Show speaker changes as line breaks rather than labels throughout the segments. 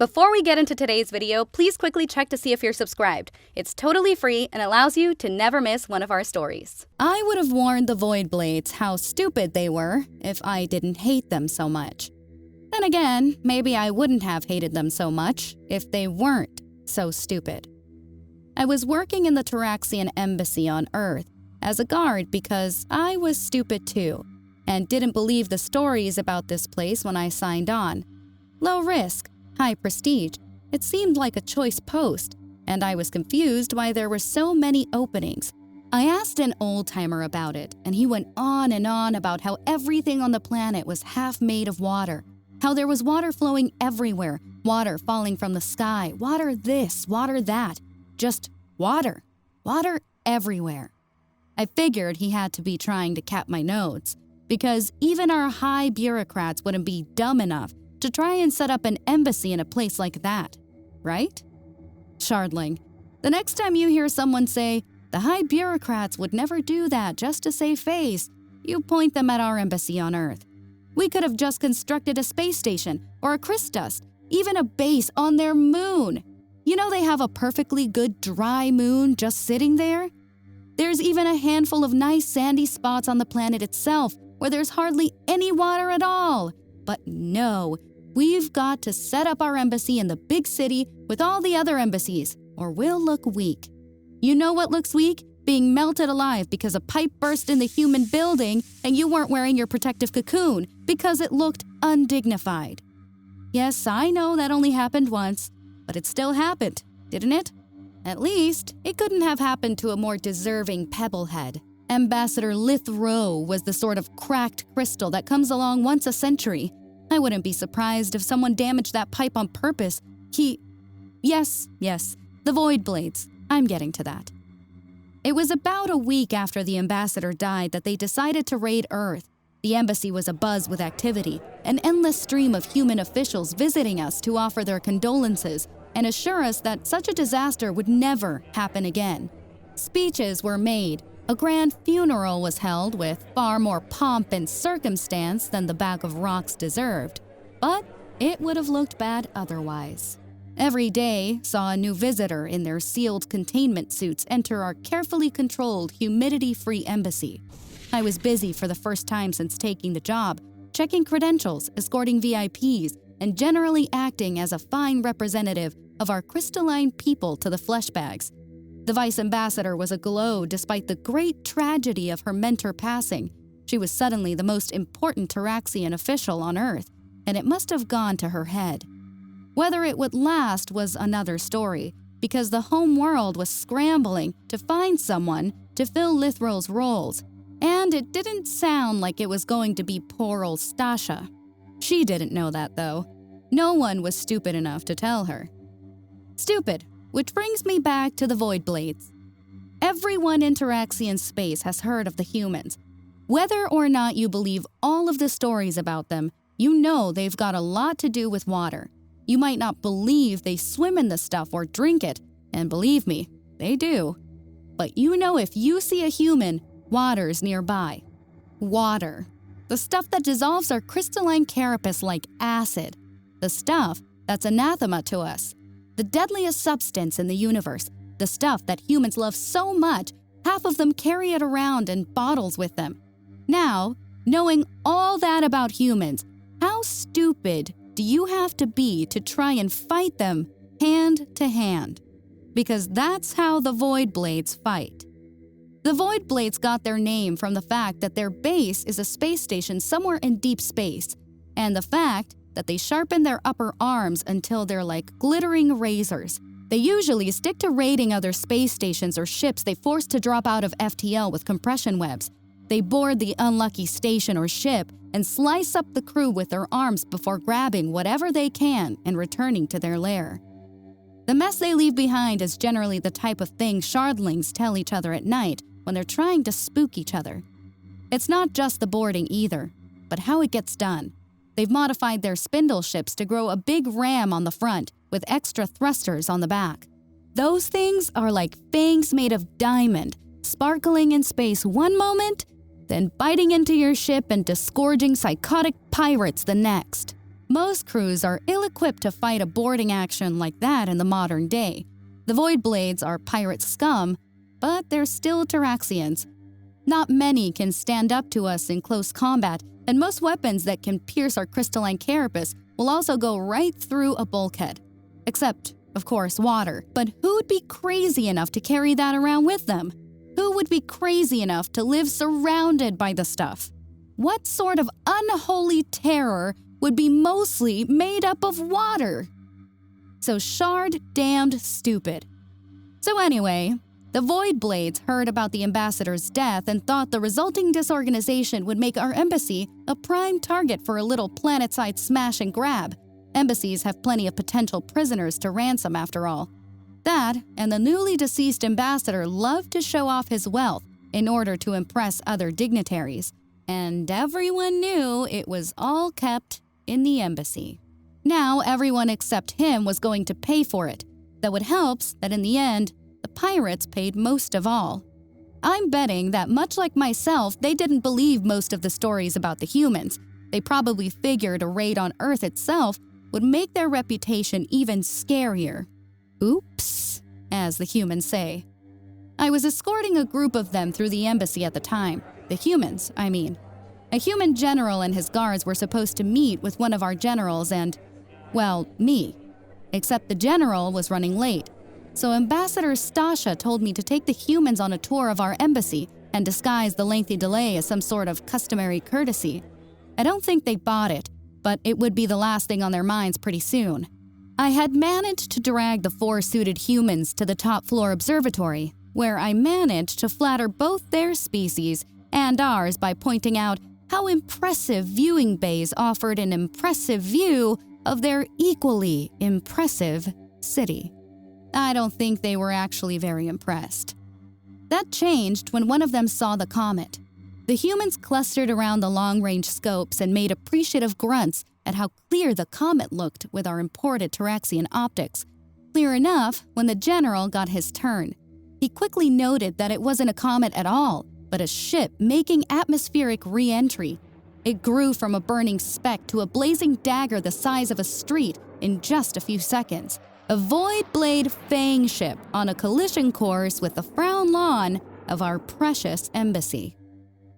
Before we get into today's video, please quickly check to see if you're subscribed. It's totally free and allows you to never miss one of our stories. I would have warned the Void Blades how stupid they were if I didn't hate them so much. Then again, maybe I wouldn't have hated them so much if they weren't so stupid. I was working in the Taraxian embassy on Earth as a guard because I was stupid too, and didn't believe the stories about this place when I signed on. Low risk, high prestige, it seemed like a choice post, and I was confused why there were so many openings. I asked an old-timer about it, and he went on and on about how everything on the planet was half made of water, how there was water flowing everywhere, water falling from the sky, water this, water that, just water, water everywhere. I figured he had to be trying to cap my notes, because even our high bureaucrats wouldn't be dumb enough to try and set up an embassy in a place like that, right? Shardling, the next time you hear someone say, the high bureaucrats would never do that just to save face, you point them at our embassy on Earth. We could have just constructed a space station or a crystust, even a base on their moon. You know they have a perfectly good dry moon just sitting there? There's even a handful of nice sandy spots on the planet itself where there's hardly any water at all. But no, we've got to set up our embassy in the big city with all the other embassies, or we'll look weak. You know what looks weak? Being melted alive because a pipe burst in the human building and you weren't wearing your protective cocoon because it looked undignified. Yes, I know that only happened once, but it still happened, didn't it? At least, it couldn't have happened to a more deserving pebblehead. Ambassador Lithrow was the sort of cracked crystal that comes along once a century. I wouldn't be surprised if someone damaged that pipe on purpose. Yes, the Void Blades. I'm getting to that. It was about a week after the ambassador died that they decided to raid Earth. The embassy was abuzz with activity, an endless stream of human officials visiting us to offer their condolences and assure us that such a disaster would never happen again. Speeches were made. A grand funeral was held with far more pomp and circumstance than the bag of rocks deserved, but it would have looked bad otherwise. Every day saw a new visitor in their sealed containment suits enter our carefully controlled, humidity-free embassy. I was busy for the first time since taking the job, checking credentials, escorting VIPs, and generally acting as a fine representative of our crystalline people to the flesh bags. The vice ambassador was aglow despite the great tragedy of her mentor passing. She was suddenly the most important Taraxian official on Earth, and it must have gone to her head. Whether it would last was another story, because the home world was scrambling to find someone to fill Lithrow's roles, and it didn't sound like it was going to be poor old Stasha. She didn't know that, though. No one was stupid enough to tell her. Stupid, which brings me back to the Void Blades. Everyone in Taraxian space has heard of the humans. Whether or not you believe all of the stories about them, you know they've got a lot to do with water. You might not believe they swim in the stuff or drink it, and believe me, they do. But you know if you see a human, water's nearby. Water. The stuff that dissolves our crystalline carapace like acid. The stuff that's anathema to us. The deadliest substance in the universe. The stuff that humans love so much, half of them carry it around in bottles with them. Now, knowing all that about humans, how stupid do you have to be to try and fight them hand to hand? Because that's how the Void Blades fight. The Void Blades got their name from the fact that their base is a space station somewhere in deep space, and the fact that they sharpen their upper arms until they're like glittering razors. They usually stick to raiding other space stations or ships they force to drop out of FTL with compression webs. They board the unlucky station or ship and slice up the crew with their arms before grabbing whatever they can and returning to their lair. The mess they leave behind is generally the type of thing shardlings tell each other at night when they're trying to spook each other. It's not just the boarding either, but how it gets done. They've modified their spindle ships to grow a big ram on the front with extra thrusters on the back. Those things are like fangs made of diamond, sparkling in space one moment, then biting into your ship and disgorging psychotic pirates the next. Most crews are ill-equipped to fight a boarding action like that in the modern day. The Void Blades are pirate scum, but they're still Taraxians. Not many can stand up to us in close combat, and most weapons that can pierce our crystalline carapace will also go right through a bulkhead. Except, of course, water. But who'd be crazy enough to carry that around with them? Who would be crazy enough to live surrounded by the stuff? What sort of unholy terror would be mostly made up of water? So shard-damned stupid. So anyway, the Void Blades heard about the ambassador's death and thought the resulting disorganization would make our embassy a prime target for a little planet-side smash and grab. Embassies have plenty of potential prisoners to ransom after all. That and the newly deceased ambassador loved to show off his wealth in order to impress other dignitaries. And everyone knew it was all kept in the embassy. Now everyone except him was going to pay for it, though it helps that in the end, the pirates paid most of all. I'm betting that much like myself, they didn't believe most of the stories about the humans. They probably figured a raid on Earth itself would make their reputation even scarier. Oops, as the humans say. I was escorting a group of them through the embassy at the time. The humans, I mean. A human general and his guards were supposed to meet with one of our generals and, well, me. Except the general was running late. So Ambassador Stasha told me to take the humans on a tour of our embassy and disguise the lengthy delay as some sort of customary courtesy. I don't think they bought it, but it would be the last thing on their minds pretty soon. I had managed to drag the 4 suited humans to the top floor observatory, where I managed to flatter both their species and ours by pointing out how impressive viewing bays offered an impressive view of their equally impressive city. I don't think they were actually very impressed. That changed when one of them saw the comet. The humans clustered around the long-range scopes and made appreciative grunts at how clear the comet looked with our imported Taraxian optics. Clear enough when the general got his turn. He quickly noted that it wasn't a comet at all, but a ship making atmospheric re-entry. It grew from a burning speck to a blazing dagger the size of a street in just a few seconds. A Void Blade Fang ship on a collision course with the frown lawn of our precious embassy.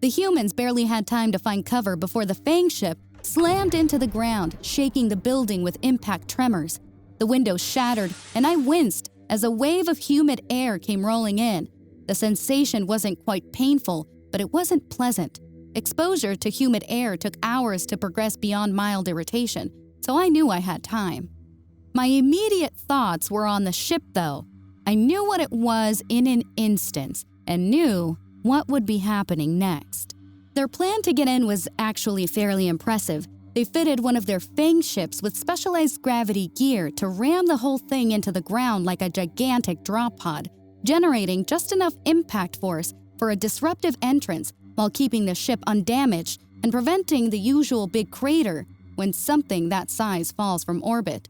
The humans barely had time to find cover before the Fang ship slammed into the ground, shaking the building with impact tremors. The windows shattered, and I winced as a wave of humid air came rolling in. The sensation wasn't quite painful, but it wasn't pleasant. Exposure to humid air took hours to progress beyond mild irritation, so I knew I had time. My immediate thoughts were on the ship, though. I knew what it was in an instant, and knew what would be happening next. Their plan to get in was actually fairly impressive. They fitted one of their Fang ships with specialized gravity gear to ram the whole thing into the ground like a gigantic drop pod, generating just enough impact force for a disruptive entrance while keeping the ship undamaged and preventing the usual big crater when something that size falls from orbit.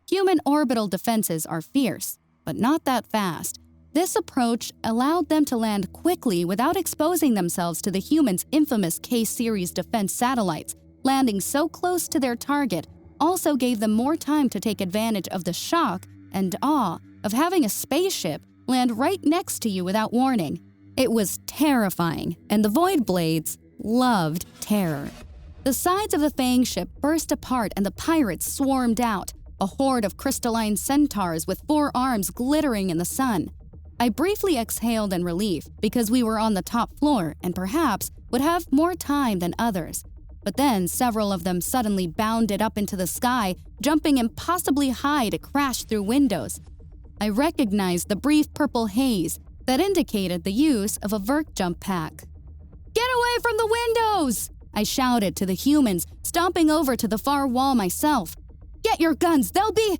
Human orbital defenses are fierce, but not that fast. This approach allowed them to land quickly without exposing themselves to the humans' infamous K-series defense satellites. Landing so close to their target also gave them more time to take advantage of the shock and awe of having a spaceship land right next to you without warning. It was terrifying, and the Void Blades loved terror. The sides of the Fang ship burst apart and the pirates swarmed out, a horde of crystalline centaurs with 4 arms glittering in the sun. I briefly exhaled in relief because we were on the top floor and perhaps would have more time than others. But then several of them suddenly bounded up into the sky, jumping impossibly high to crash through windows. I recognized the brief purple haze that indicated the use of a Verk jump pack. "Get away from the windows!" I shouted to the humans, stomping over to the far wall myself. "Get your guns, they'll be—"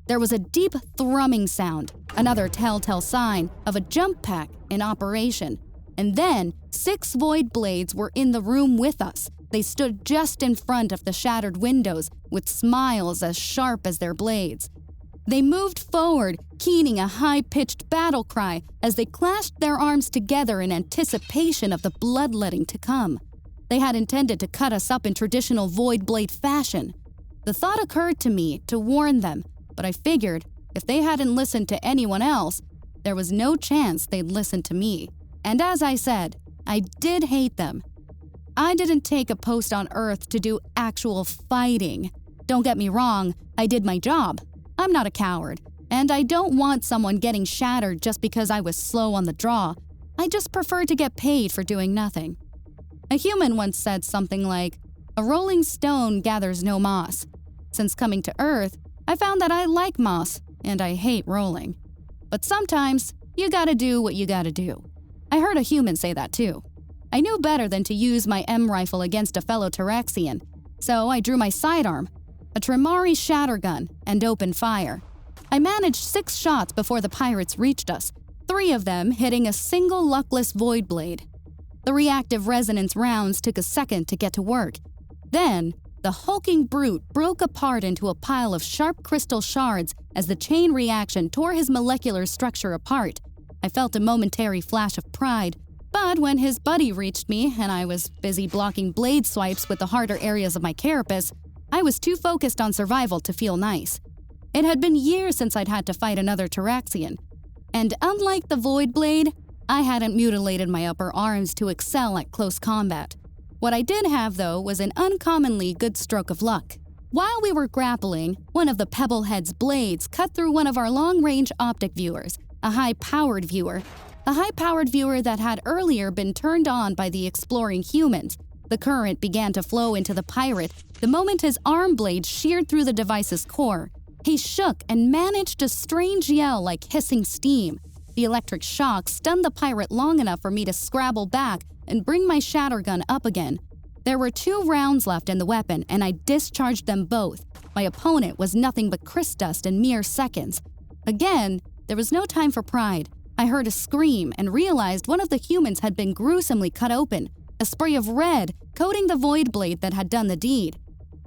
There was a deep thrumming sound, another telltale sign of a jump pack in operation. And then 6 Void Blades were in the room with us. They stood just in front of the shattered windows with smiles as sharp as their blades. They moved forward, keening a high-pitched battle cry as they clashed their arms together in anticipation of the bloodletting to come. They had intended to cut us up in traditional Void Blade fashion. The thought occurred to me to warn them, but I figured if they hadn't listened to anyone else, there was no chance they'd listen to me. And as I said, I did hate them. I didn't take a post on Earth to do actual fighting. Don't get me wrong, I did my job. I'm not a coward, and I don't want someone getting shattered just because I was slow on the draw. I just prefer to get paid for doing nothing. A human once said something like, "A rolling stone gathers no moss." Since coming to Earth, I found that I like moss, and I hate rolling. But sometimes, you gotta do what you gotta do. I heard a human say that too. I knew better than to use my M rifle against a fellow Tyraxian, so I drew my sidearm, a Tremari shattergun, and opened fire. I managed 6 shots before the pirates reached us, 3 of them hitting a single luckless void blade. The reactive resonance rounds took a second to get to work. Then, the hulking brute broke apart into a pile of sharp crystal shards as the chain reaction tore his molecular structure apart. I felt a momentary flash of pride, but when his buddy reached me and I was busy blocking blade swipes with the harder areas of my carapace, I was too focused on survival to feel nice. It had been years since I'd had to fight another Tyraxian, and unlike the Void Blade, I hadn't mutilated my upper arms to excel at close combat. What I did have, though, was an uncommonly good stroke of luck. While we were grappling, one of the Pebblehead's blades cut through one of our long-range optic viewers, a high-powered viewer. A high-powered viewer that had earlier been turned on by the exploring humans. The current began to flow into the pirate the moment his arm blade sheared through the device's core. He shook and managed a strange yell like hissing steam. The electric shock stunned the pirate long enough for me to scrabble back and bring my shattergun up again. There were 2 rounds left in the weapon, and I discharged them both. My opponent was nothing but crystal dust in mere seconds. Again, there was no time for pride. I heard a scream and realized one of the humans had been gruesomely cut open, a spray of red coating the void blade that had done the deed.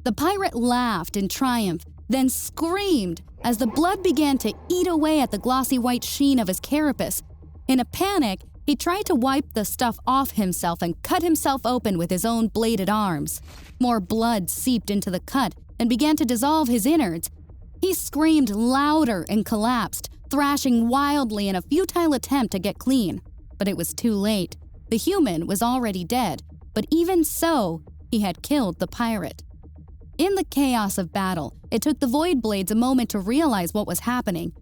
The pirate laughed in triumph, then screamed as the blood began to eat away at the glossy white sheen of his carapace. In a panic, he tried to wipe the stuff off himself and cut himself open with his own bladed arms. More blood seeped into the cut and began to dissolve his innards. He screamed louder and collapsed, thrashing wildly in a futile attempt to get clean. But it was too late. The human was already dead, but even so, he had killed the pirate. In the chaos of battle, it took the Void Blades a moment to realize what was happening.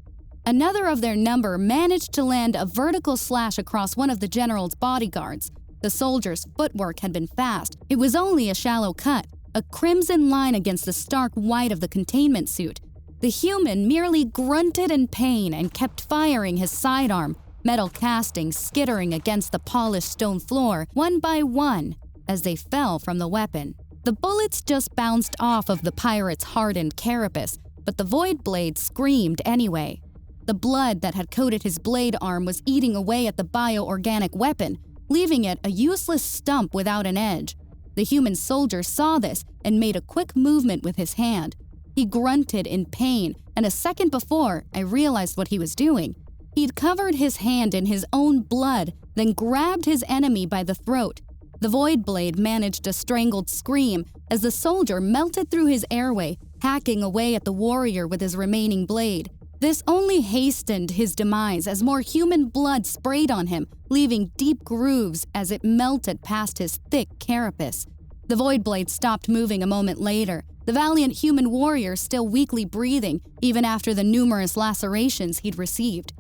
Another of their number managed to land a vertical slash across one of the general's bodyguards. The soldier's footwork had been fast. It was only a shallow cut, a crimson line against the stark white of the containment suit. The human merely grunted in pain and kept firing his sidearm, metal castings skittering against the polished stone floor one by one as they fell from the weapon. The bullets just bounced off of the pirate's hardened carapace, but the Void Blade screamed anyway. The blood that had coated his blade arm was eating away at the bioorganic weapon, leaving it a useless stump without an edge. The human soldier saw this and made a quick movement with his hand. He grunted in pain, and a second before, I realized what he was doing. He'd covered his hand in his own blood, then grabbed his enemy by the throat. The Void Blade managed a strangled scream as the soldier melted through his airway, hacking away at the warrior with his remaining blade. This only hastened his demise as more human blood sprayed on him, leaving deep grooves as it melted past his thick carapace. The Void Blade stopped moving a moment later, the valiant human warrior still weakly breathing even after the numerous lacerations he'd received.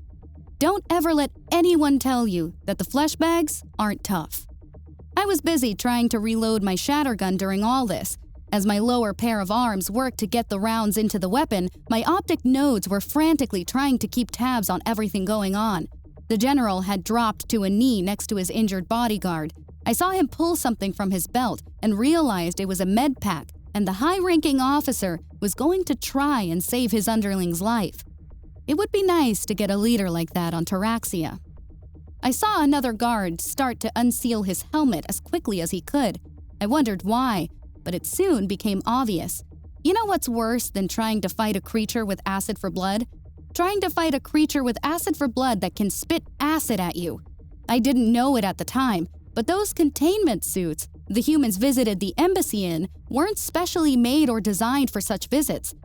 Don't ever let anyone tell you that the flesh bags aren't tough. I was busy trying to reload my shattergun during all this. As my lower pair of arms worked to get the rounds into the weapon, my optic nodes were frantically trying to keep tabs on everything going on. The general had dropped to a knee next to his injured bodyguard. I saw him pull something from his belt and realized it was a med pack, and the high-ranking officer was going to try and save his underling's life. It would be nice to get a leader like that on Tyraxia. I saw another guard start to unseal his helmet as quickly as he could. I wondered why, but it soon became obvious. You know what's worse than trying to fight a creature with acid for blood? Trying to fight a creature with acid for blood that can spit acid at you. I didn't know it at the time, but those containment suits The humans visited the embassy in weren't specially made or designed for such visits.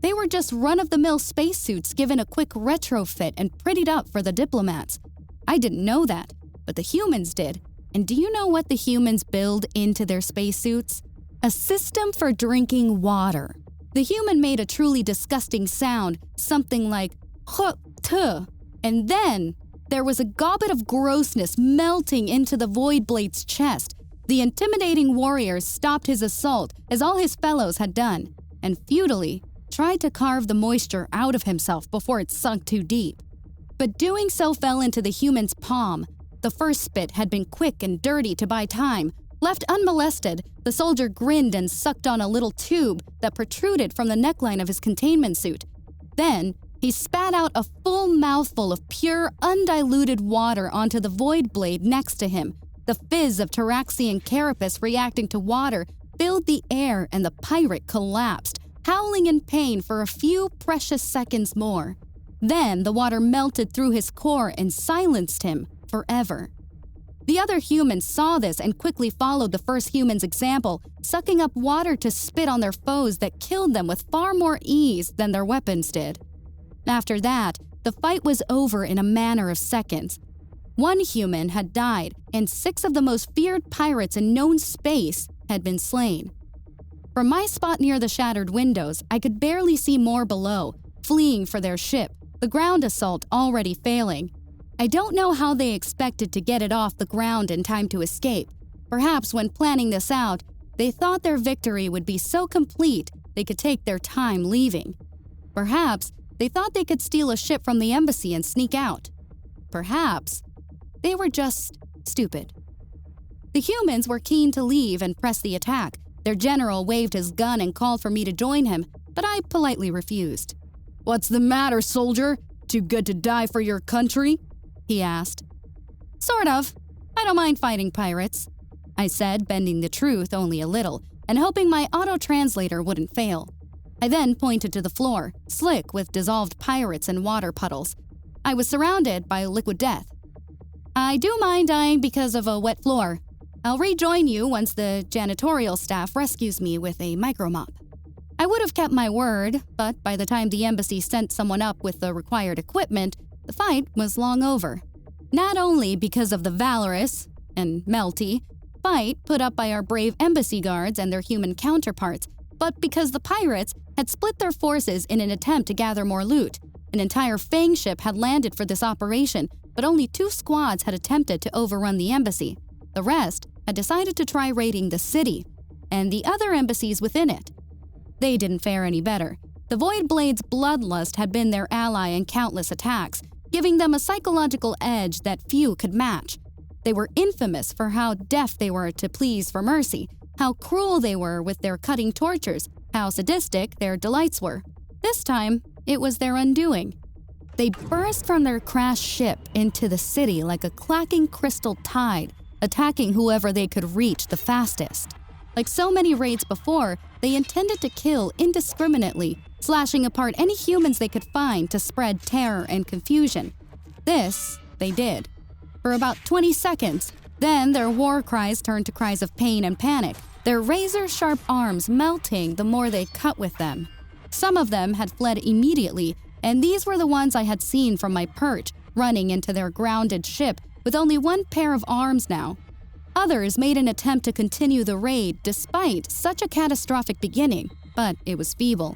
They were just run-of-the-mill spacesuits given a quick retrofit and prettied up for the diplomats. I didn't know that, but the humans did. And do you know what the humans build into their spacesuits? A system for drinking water. The human made a truly disgusting sound, something like "huh-tuh," and then there was a gobbet of grossness melting into the Void Blade's chest. The intimidating warrior stopped his assault as all his fellows had done, and futilely tried to carve the moisture out of himself before it sunk too deep. But doing so fell into the human's palm. The first spit had been quick and dirty to buy time. Left unmolested, the soldier grinned and sucked on a little tube that protruded from the neckline of his containment suit. Then, he spat out a full mouthful of pure, undiluted water onto the Void Blade next to him. The fizz of Taraxian carapace reacting to water filled the air and the pirate collapsed, howling in pain for a few precious seconds more. Then the water melted through his core and silenced him forever. The other humans saw this and quickly followed the first human's example, sucking up water to spit on their foes that killed them with far more ease than their weapons did. After that, the fight was over in a matter of seconds. One human had died, and 6 of the most feared pirates in known space had been slain. From my spot near the shattered windows, I could barely see more below, fleeing for their ship, the ground assault already failing. I don't know how they expected to get it off the ground in time to escape. Perhaps when planning this out, they thought their victory would be so complete they could take their time leaving. Perhaps they thought they could steal a ship from the embassy and sneak out. Perhaps they were just stupid. The humans were keen to leave and press the attack. Their general waved his gun and called for me to join him, but I politely refused. "What's the matter, soldier? Too good to die for your country?" he asked. "Sort of. I don't mind fighting pirates," I said, bending the truth only a little and hoping my auto-translator wouldn't fail. I then pointed to the floor, slick with dissolved pirates and water puddles. I was surrounded by liquid death. "I do mind dying because of a wet floor. I'll rejoin you once the janitorial staff rescues me with a micromop." I would have kept my word, but by the time the embassy sent someone up with the required equipment, the fight was long over. Not only because of the valorous and melty fight put up by our brave embassy guards and their human counterparts, but because the pirates had split their forces in an attempt to gather more loot. An entire Fang ship had landed for this operation, but only 2 squads had attempted to overrun the embassy. The rest had decided to try raiding the city and the other embassies within it. They didn't fare any better. The Void Blade's bloodlust had been their ally in countless attacks, giving them a psychological edge that few could match. They were infamous for how deaf they were to pleas for mercy, how cruel they were with their cutting tortures, how sadistic their delights were. This time, it was their undoing. They burst from their crashed ship into the city like a clacking crystal tide, attacking whoever they could reach the fastest. Like so many raids before, they intended to kill indiscriminately, slashing apart any humans they could find to spread terror and confusion. This, they did. For about 20 seconds, then their war cries turned to cries of pain and panic, their razor-sharp arms melting the more they cut with them. Some of them had fled immediately, and these were the ones I had seen from my perch, running into their grounded ship with only 1 pair of arms now. Others made an attempt to continue the raid despite such a catastrophic beginning, but it was feeble.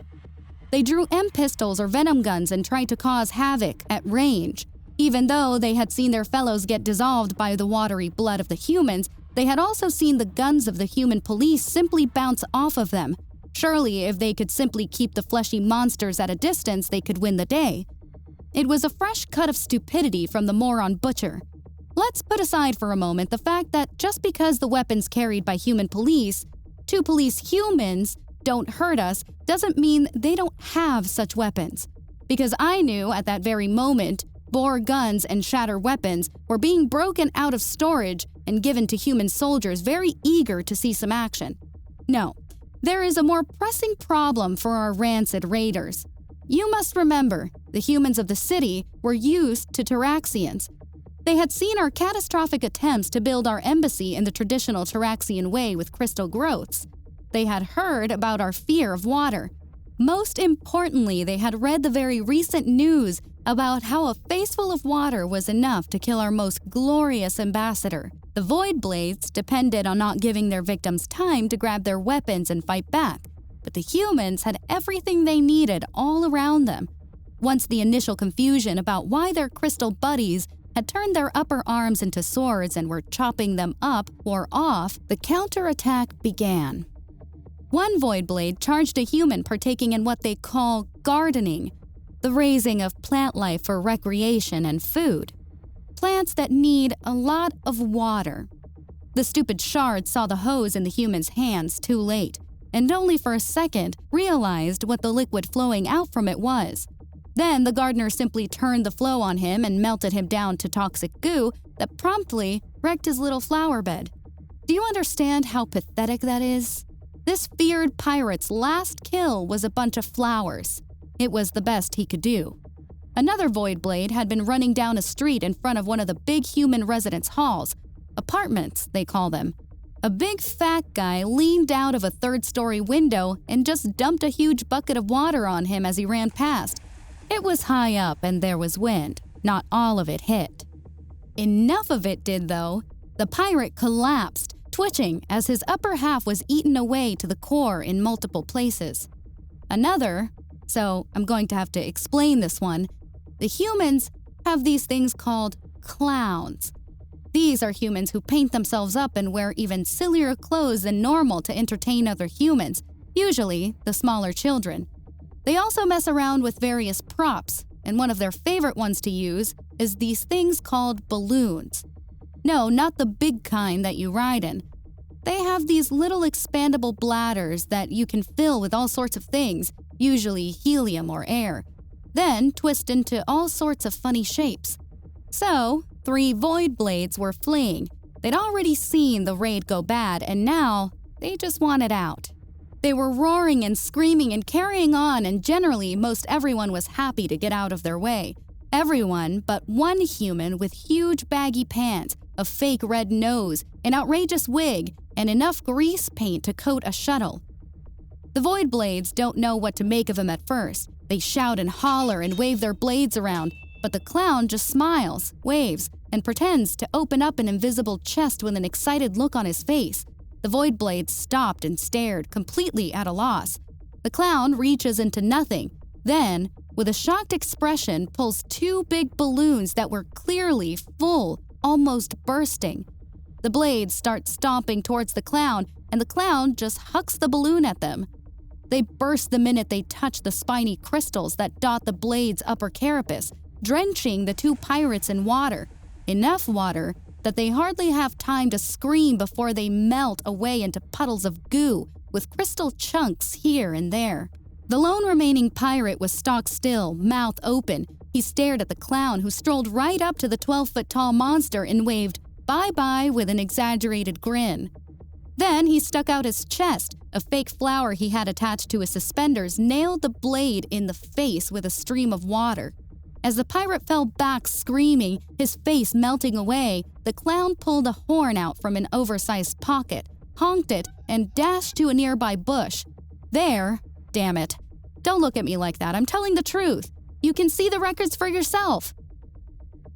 They drew M-pistols or venom guns and tried to cause havoc at range. Even though they had seen their fellows get dissolved by the watery blood of the humans, they had also seen the guns of the human police simply bounce off of them. Surely, if they could simply keep the fleshy monsters at a distance, they could win the day. It was a fresh cut of stupidity from the moron butcher. Let's put aside for a moment the fact that just because the weapons carried by human police, to police humans, don't hurt us, doesn't mean they don't have such weapons. Because I knew at that very moment, bore guns and shatter weapons were being broken out of storage and given to human soldiers very eager to see some action. No, there is a more pressing problem for our rancid raiders. You must remember, the humans of the city were used to Taraxians. They had seen our catastrophic attempts to build our embassy in the traditional Taraxian way with crystal growths. They had heard about our fear of water. Most importantly, they had read the very recent news about how a face full of water was enough to kill our most glorious ambassador. The Void Blades depended on not giving their victims time to grab their weapons and fight back, but the humans had everything they needed all around them. Once the initial confusion about why their crystal buddies had turned their upper arms into swords and were chopping them up wore off, the counterattack began. One Void Blade charged a human partaking in what they call gardening, the raising of plant life for recreation and food. Plants that need a lot of water. The stupid shard saw the hose in the human's hands too late, and only for a second realized what the liquid flowing out from it was. Then the gardener simply turned the flow on him and melted him down to toxic goo that promptly wrecked his little flower bed. Do you understand how pathetic that is? This feared pirate's last kill was a bunch of flowers. It was the best he could do. Another Void Blade had been running down a street in front of one of the big human residence halls. Apartments, they call them. A big fat guy leaned out of a third-story window and just dumped a huge bucket of water on him as he ran past. It was high up and there was wind. Not all of it hit. Enough of it did, though. The pirate collapsed, twitching as his upper half was eaten away to the core in multiple places. Another, so I'm going to have to explain this one, the humans have these things called clowns. These are humans who paint themselves up and wear even sillier clothes than normal to entertain other humans, usually the smaller children. They also mess around with various props, and one of their favorite ones to use is these things called balloons. No, not the big kind that you ride in. They have these little expandable bladders that you can fill with all sorts of things, usually helium or air, then twist into all sorts of funny shapes. So, 3 Void Blades were fleeing. They'd already seen the raid go bad, and now they just wanted out. They were roaring and screaming and carrying on, and generally most everyone was happy to get out of their way. Everyone but one human with huge baggy pants, a fake red nose, an outrageous wig, and enough grease paint to coat a shuttle. The Void Blades don't know what to make of him at first. They shout and holler and wave their blades around, but the clown just smiles, waves, and pretends to open up an invisible chest with an excited look on his face. The Void Blades stopped and stared, completely at a loss. The clown reaches into nothing, then, with a shocked expression, pulls 2 big balloons that were clearly full, almost bursting. The blades start stomping towards the clown, and the clown just hucks the balloon at them. They burst the minute they touch the spiny crystals that dot the blade's upper carapace, drenching the 2 pirates in water. Enough water that they hardly have time to scream before they melt away into puddles of goo, with crystal chunks here and there. The lone remaining pirate was stock still, mouth open. He stared at the clown, who strolled right up to the 12-foot-tall monster and waved bye-bye with an exaggerated grin. Then he stuck out his chest. A fake flower he had attached to his suspenders nailed the blade in the face with a stream of water. As the pirate fell back screaming, his face melting away, the clown pulled a horn out from an oversized pocket, honked it, and dashed to a nearby bush. There, damn it. Don't look at me like that, I'm telling the truth. You can see the records for yourself.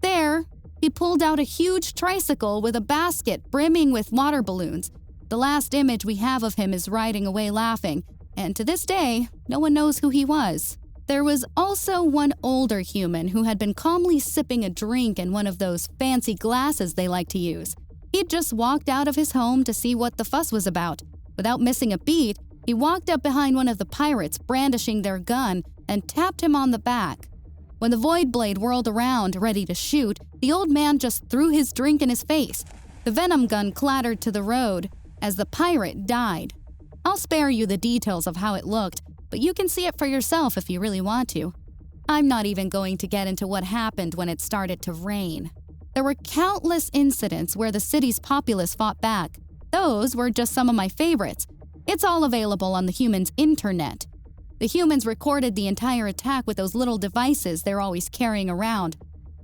There, he pulled out a huge tricycle with a basket brimming with water balloons. The last image we have of him is riding away laughing, and to this day, no one knows who he was. There was also one older human who had been calmly sipping a drink in one of those fancy glasses they like to use. He'd just walked out of his home to see what the fuss was about. Without missing a beat, he walked up behind one of the pirates brandishing their gun and tapped him on the back. When the Void Blade whirled around, ready to shoot, the old man just threw his drink in his face. The venom gun clattered to the road as the pirate died. I'll spare you the details of how it looked, but you can see it for yourself if you really want to. I'm not even going to get into what happened when it started to rain. There were countless incidents where the city's populace fought back. Those were just some of my favorites. It's all available on the humans' internet. The humans recorded the entire attack with those little devices they're always carrying around.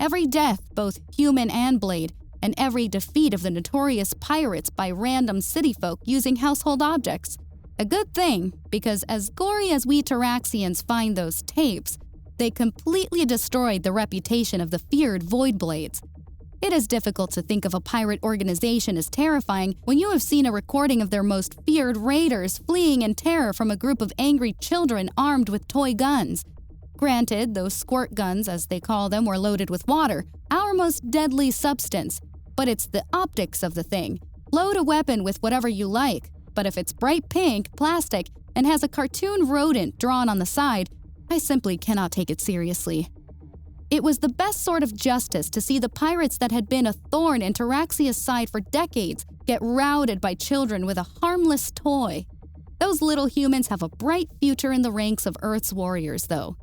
Every death, both human and blade, and every defeat of the notorious pirates by random city folk using household objects. A good thing, because as gory as we Taraxians find those tapes, they completely destroyed the reputation of the feared Void Blades. It is difficult to think of a pirate organization as terrifying when you have seen a recording of their most feared raiders fleeing in terror from a group of angry children armed with toy guns. Granted, those squirt guns, as they call them, were loaded with water, our most deadly substance. But it's the optics of the thing. Load a weapon with whatever you like, but if it's bright pink, plastic, and has a cartoon rodent drawn on the side, I simply cannot take it seriously. It was the best sort of justice to see the pirates that had been a thorn in Taraxia's side for decades get routed by children with a harmless toy. Those little humans have a bright future in the ranks of Earth's warriors, though.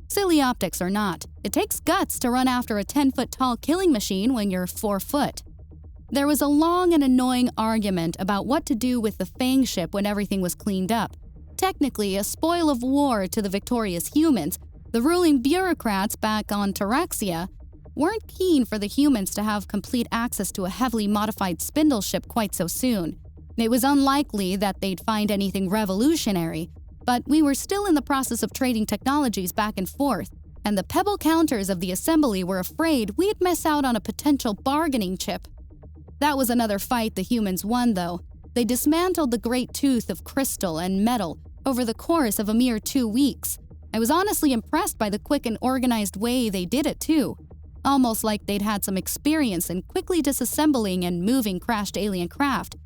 Silly optics or not, it takes guts to run after a 10-foot-tall killing machine when you're 4 foot. There was a long and annoying argument about what to do with the Fang ship when everything was cleaned up. Technically a spoil of war to the victorious humans, the ruling bureaucrats back on Taraxia weren't keen for the humans to have complete access to a heavily modified spindle ship quite so soon. It was unlikely that they'd find anything revolutionary, but we were still in the process of trading technologies back and forth, and the pebble counters of the assembly were afraid we'd miss out on a potential bargaining chip. That was another fight the humans won, though. They dismantled the great tooth of crystal and metal over the course of a mere 2 weeks. I was honestly impressed by the quick and organized way they did it, too. Almost like they'd had some experience in quickly disassembling and moving crashed alien craft.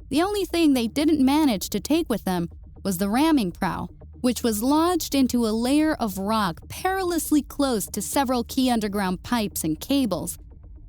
The only thing they didn't manage to take with them was the ramming prow, which was lodged into a layer of rock perilously close to several key underground pipes and cables.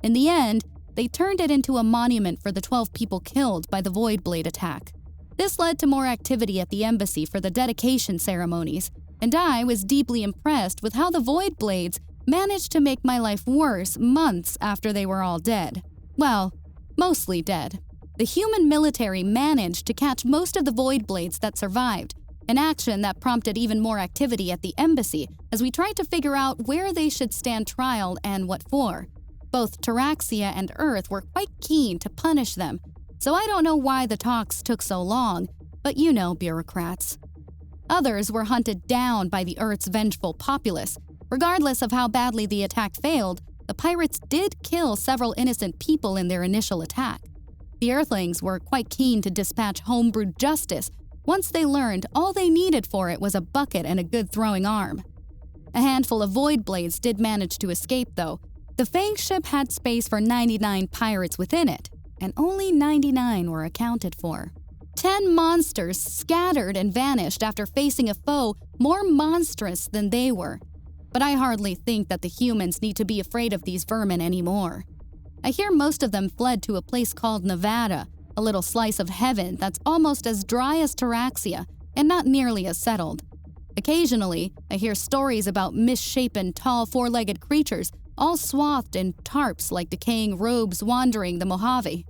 In the end, they turned it into a monument for the 12 people killed by the Void Blade attack. This led to more activity at the embassy for the dedication ceremonies, and I was deeply impressed with how the Void Blades managed to make my life worse months after they were all dead. Well, mostly dead. The human military managed to catch most of the Void Blades that survived, an action that prompted even more activity at the embassy as we tried to figure out where they should stand trial and what for. Both Taraxia and Earth were quite keen to punish them, so I don't know why the talks took so long, but you know bureaucrats. Others were hunted down by the Earth's vengeful populace. Regardless of how badly the attack failed, the pirates did kill several innocent people in their initial attack. The Earthlings were quite keen to dispatch homebrewed justice once they learned all they needed for it was a bucket and a good throwing arm. A handful of Void Blades did manage to escape, though. The Fang ship had space for 99 pirates within it, and only 99 were accounted for. 10 monsters scattered and vanished after facing a foe more monstrous than they were. But I hardly think that the humans need to be afraid of these vermin anymore. I hear most of them fled to a place called Nevada, a little slice of heaven that's almost as dry as Taraxia and not nearly as settled. Occasionally, I hear stories about misshapen, tall, four-legged creatures all swathed in tarps like decaying robes wandering the Mojave.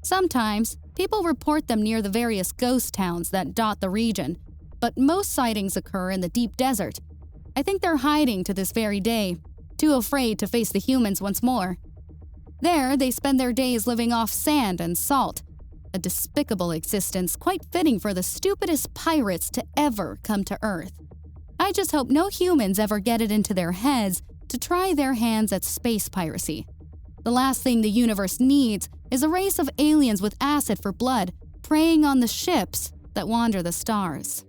Sometimes, people report them near the various ghost towns that dot the region, but most sightings occur in the deep desert. I think they're hiding to this very day, too afraid to face the humans once more. There, they spend their days living off sand and salt, a despicable existence quite fitting for the stupidest pirates to ever come to Earth. I just hope no humans ever get it into their heads to try their hands at space piracy. The last thing the universe needs is a race of aliens with acid for blood preying on the ships that wander the stars.